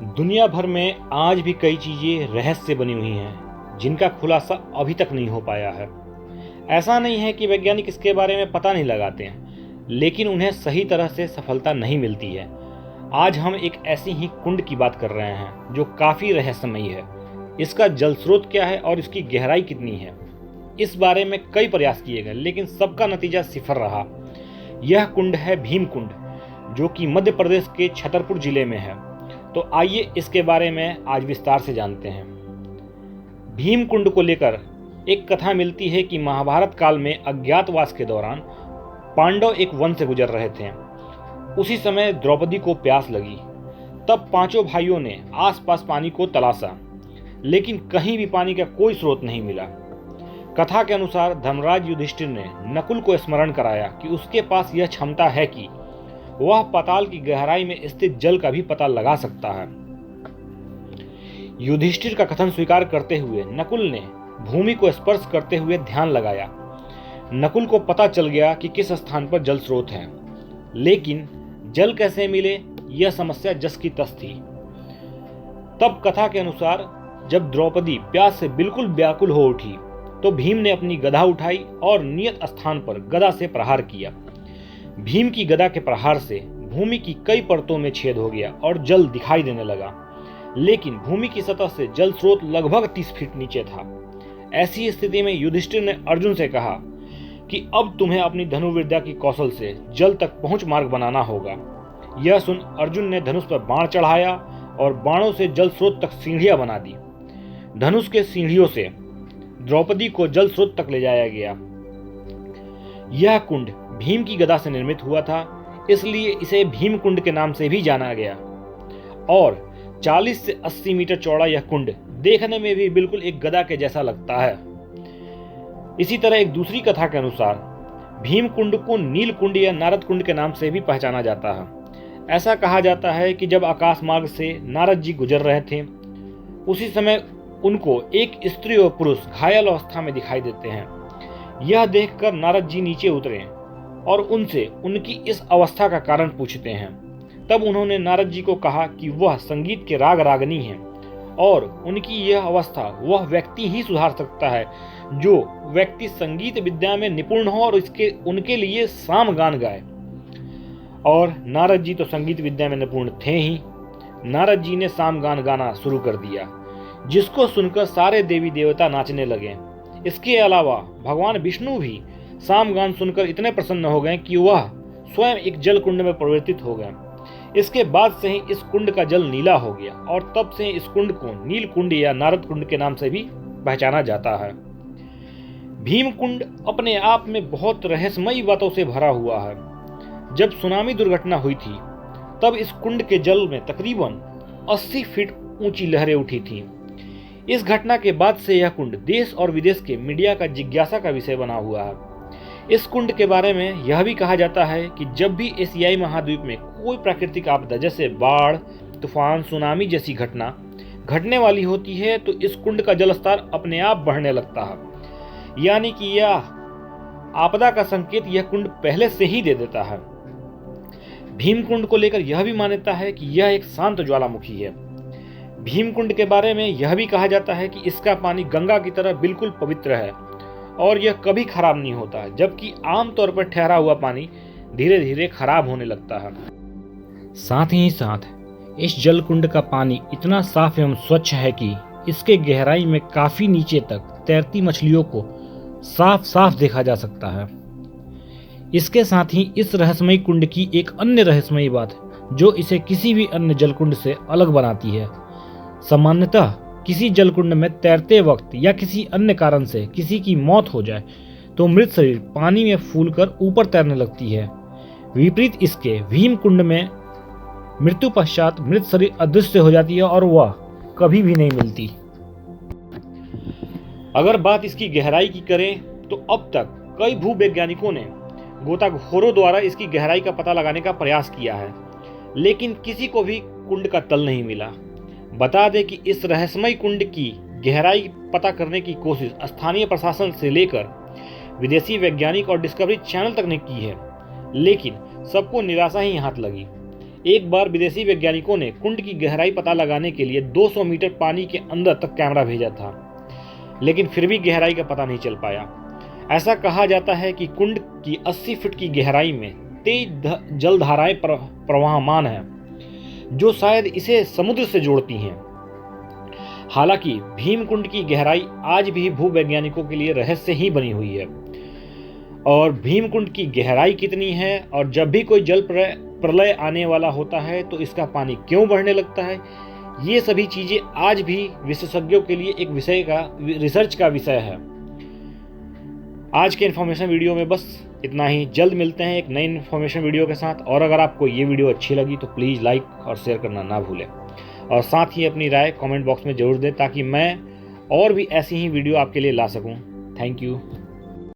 दुनिया भर में आज भी कई चीजें रहस्य से बनी हुई हैं जिनका खुलासा अभी तक नहीं हो पाया है। ऐसा नहीं है कि वैज्ञानिक इसके बारे में पता नहीं लगाते हैं, लेकिन उन्हें सही तरह से सफलता नहीं मिलती है। आज हम एक ऐसी ही कुंड की बात कर रहे हैं जो काफी रहस्यमयी है। इसका जल स्रोत क्या है और इसकी गहराई कितनी है, इस बारे में कई प्रयास किए गए, लेकिन सबका नतीजा सिफर रहा। यह कुंड है भीम कुंड, जो कि मध्य प्रदेश के छतरपुर जिले में है। तो आइए इसके बारे में आज विस्तार से जानते हैं। भीम कुंड को लेकर एक कथा मिलती है कि महाभारत काल में अज्ञातवास के दौरान पांडव एक वन से गुजर रहे थे। उसी समय द्रौपदी को प्यास लगी। तब पांचों भाइयों ने आसपास पानी को तलाशा, लेकिन कहीं भी पानी का कोई स्रोत नहीं मिला। कथा के अनुसार धर्मराज युधिष्ठिर ने नकुल को स्मरण कराया कि उसके पास यह क्षमता है कि वह पाताल की गहराई में स्थित जल का भी पता लगा सकता है। युधिष्ठिर का कथन स्वीकार करते हुए नकुल ने भूमि को स्पर्श करते हुए ध्यान लगाया। नकुल को पता चल गया कि किस स्थान पर जल स्रोत है, लेकिन जल कैसे मिले यह समस्या जस की तस थी। तब कथा के अनुसार जब द्रौपदी प्यास से बिल्कुल व्याकुल हो उठी तो भीम ने अपनी गदा उठाई और नियत स्थान पर गदा से प्रहार किया। भीम की गदा के प्रहार से भूमि की कई परतों में छेद हो गया और जल दिखाई देने लगा, लेकिन भूमि की सतह से जल स्रोत लगभग 30 फीट नीचे था। ऐसी स्थिति में युधिष्ठिर ने अर्जुन से कहा कि अब तुम्हें अपनी धनुर्विद्या की कौशल से जल तक पहुंच मार्ग बनाना होगा। यह सुन अर्जुन ने धनुष पर बाण चढ़ाया और बाणों से जल स्रोत तक सीढ़ियां बना दी। धनुष के सीढ़ियों से द्रौपदी को जल स्रोत तक ले जाया गया। यह कुंड भीम की गदा से निर्मित हुआ था, इसलिए इसे भीम कुंड के नाम से भी जाना गया। और 40 से 80 मीटर चौड़ा यह कुंड देखने में भी बिल्कुल एक गदा के जैसा लगता है। इसी तरह एक दूसरी कथा के अनुसार भीम कुंड को नील कुंड या नारद कुंड के नाम से भी पहचाना जाता है। ऐसा कहा जाता है कि जब आकाश मार्ग से नारद जी गुजर रहे थे, उसी समय उनको एक स्त्री और पुरुष घायल अवस्था में दिखाई देते हैं। यह देखकर नारद जी नीचे उतरे और उनसे उनकी इस अवस्था का कारण पूछते हैं। तब उन्होंने नारद जी को कहा कि वह संगीत के राग रागनी हैं और उनकी यह अवस्था वह व्यक्ति ही सुधार सकता है जो व्यक्ति संगीत विद्या में निपुण हो और उनके लिए सामगान गाए। और नारद जी तो संगीत विद्या में निपुण थे ही। नारद जी ने सामगान गाना शुरू कर दिया, जिसको सुनकर सारे देवी देवता नाचने लगे। इसके अलावा भगवान विष्णु भी सामगान सुनकर इतने प्रसन्न हो गए कि वह स्वयं एक जल कुंड में परिवर्तित हो गए। इसके बाद से ही इस कुंड का जल नीला हो गया और तब से इस कुंड को नील कुंड या नारद कुंड के नाम से भी पहचाना जाता है। भीम कुंड अपने आप में बहुत रहस्यमयी बातों से भरा हुआ है। जब सुनामी दुर्घटना हुई थी तब इस कुंड के जल में तकरीबन 80 फीट ऊंची लहरें उठी थीं। इस घटना के बाद से यह कुंड देश और विदेश के मीडिया का जिज्ञासा का विषय बना हुआ है। इस कुंड के बारे में यह भी कहा जाता है कि जब भी एशियाई महाद्वीप में कोई प्राकृतिक आपदा जैसे बाढ़, तूफान, सुनामी जैसी घटना घटने वाली होती है तो इस कुंड का जलस्तर अपने आप बढ़ने लगता है। यानी कि यह आपदा का संकेत यह कुंड पहले से ही दे देता है। भीम कुंड को लेकर यह भी मान्यता है कि यह एक शांत ज्वालामुखी है। भीम कुंड के बारे में यह भी कहा जाता है कि इसका पानी गंगा की तरह बिल्कुल पवित्र है और यह कभी खराब नहीं होता, जबकि आमतौर पर ठहरा हुआ पानी धीरे धीरे खराब होने लगता है। साथ ही साथ इस जल कुंड का पानी इतना साफ एवं स्वच्छ है कि इसके गहराई में काफी नीचे तक तैरती मछलियों को साफ साफ देखा जा सकता है। इसके साथ ही इस रहस्यमयी कुंड की एक अन्य रहस्यमयी बात जो इसे किसी भी अन्य जल कुंड से अलग बनाती है। सामान्यतः किसी जल कुंड में तैरते वक्त या किसी अन्य कारण से किसी की मौत हो जाए तो मृत शरीर पानी में फूलकर ऊपर तैरने लगती है। विपरीत इसके भीम कुंड में मृत्यु पश्चात मृत शरीर अदृश्य हो जाती है और वह कभी भी नहीं मिलती। अगर बात इसकी गहराई की करें तो अब तक कई भूवैज्ञानिकों ने गोताखोरों द्वारा इसकी गहराई का पता लगाने का प्रयास किया है, लेकिन किसी को भी कुंड का तल नहीं मिला। बता दें कि इस रहस्यमय कुंड की गहराई पता करने की कोशिश स्थानीय प्रशासन से लेकर विदेशी वैज्ञानिक और डिस्कवरी चैनल तक ने की है, लेकिन सबको निराशा ही हाथ लगी। एक बार विदेशी वैज्ञानिकों ने कुंड की गहराई पता लगाने के लिए 200 मीटर पानी के अंदर तक कैमरा भेजा था, लेकिन फिर भी गहराई का पता नहीं चल पाया। ऐसा कहा जाता है कि कुंड की 80 फीट की गहराई में तेज जलधाराएं प्रवाहमान हैं, जो शायद इसे समुद्र से जोड़ती हैं। हालांकि भीमकुंड की गहराई आज भी भूवैज्ञानिकों के लिए रहस्य ही बनी हुई है। और भीमकुंड की गहराई कितनी है और जब भी कोई जल प्रलय आने वाला होता है तो इसका पानी क्यों बढ़ने लगता है, ये सभी चीजें आज भी विशेषज्ञों के लिए एक रिसर्च का विषय है। आज के इन्फॉर्मेशन वीडियो में बस इतना ही। जल्द मिलते हैं एक नई इन्फॉर्मेशन वीडियो के साथ। और अगर आपको ये वीडियो अच्छी लगी तो प्लीज़ लाइक और शेयर करना ना भूलें, और साथ ही अपनी राय कमेंट बॉक्स में ज़रूर दें ताकि मैं और भी ऐसी ही वीडियो आपके लिए ला सकूं। Thank you.